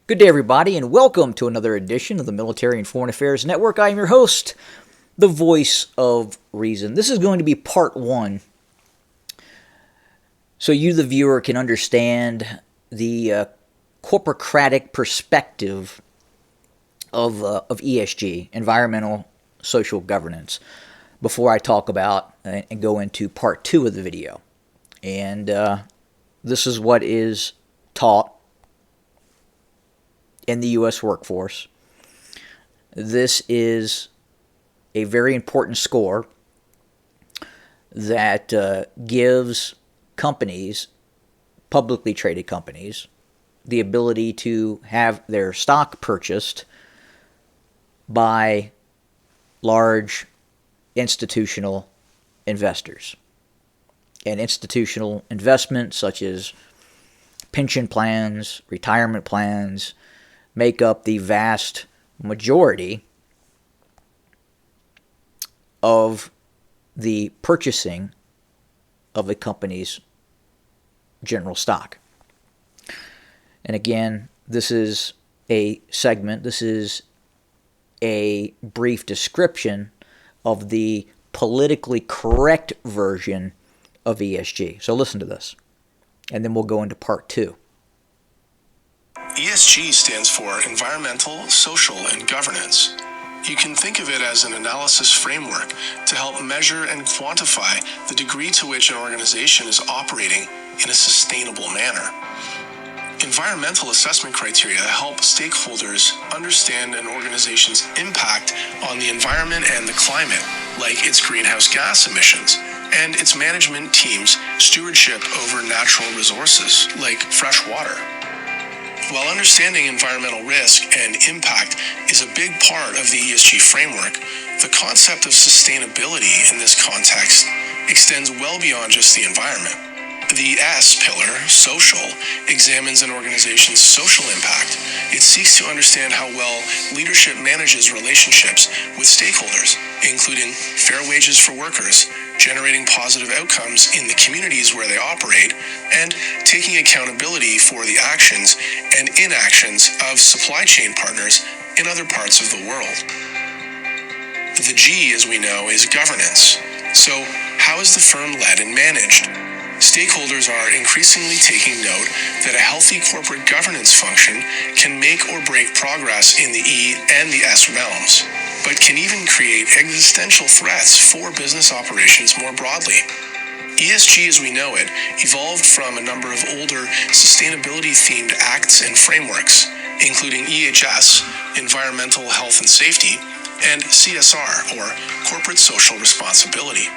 Good day, everybody, and welcome to another edition of the Military and Foreign Affairs Network. I am your host, the voice of reason. This is going to be part one, so you, the viewer, can understand the corporocratic perspective of ESG, environmental social governance, before I talk about and go into part two of the video. And this is what is taught in the U.S. workforce. This is a very important score that gives companies, publicly traded companies, the ability to have their stock purchased by large institutional investors. And institutional investments such as pension plans, retirement plans, make up the vast majority of the purchasing of a company's general stock. And again, this is a segment, this is a brief description of the politically correct version of ESG. So listen to this, and then we'll go into part two. ESG stands for Environmental, Social, and Governance. You can think of it as an analysis framework to help measure and quantify the degree to which an organization is operating in a sustainable manner. Environmental assessment criteria help stakeholders understand an organization's impact on the environment and the climate, like its greenhouse gas emissions, and its management team's stewardship over natural resources, like fresh water. While understanding environmental risk and impact is a big part of the ESG framework, the concept of sustainability in this context extends well beyond just the environment. The S pillar, social, examines an organization's social impact. It seeks to understand how well leadership manages relationships with stakeholders, including fair wages for workers, generating positive outcomes in the communities where they operate, and taking accountability for the actions and inactions of supply chain partners in other parts of the world. The G, as we know, is governance. So, how is the firm led and managed? Stakeholders are increasingly taking note that a healthy corporate governance function can make or break progress in the E and the S realms, but can even create existential threats for business operations more broadly. ESG as we know it evolved from a number of older sustainability-themed acts and frameworks, including EHS, Environmental Health and Safety, and CSR, or Corporate Social Responsibility.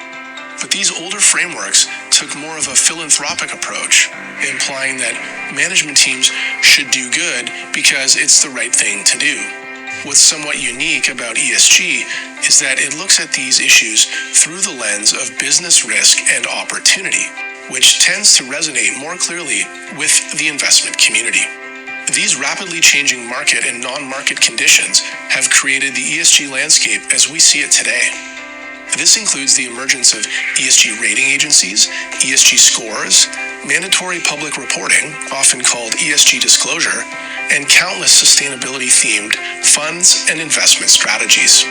But these older frameworks took more of a philanthropic approach, implying that management teams should do good because it's the right thing to do. What's somewhat unique about ESG is that it looks at these issues through the lens of business risk and opportunity, which tends to resonate more clearly with the investment community. These rapidly changing market and non-market conditions have created the ESG landscape as we see it today. This includes the emergence of ESG rating agencies, ESG scores, mandatory public reporting, often called ESG disclosure, and countless sustainability-themed funds and investment strategies.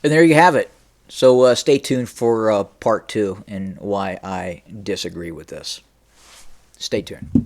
And there you have it. So stay tuned for part two and why I disagree with this. Stay tuned.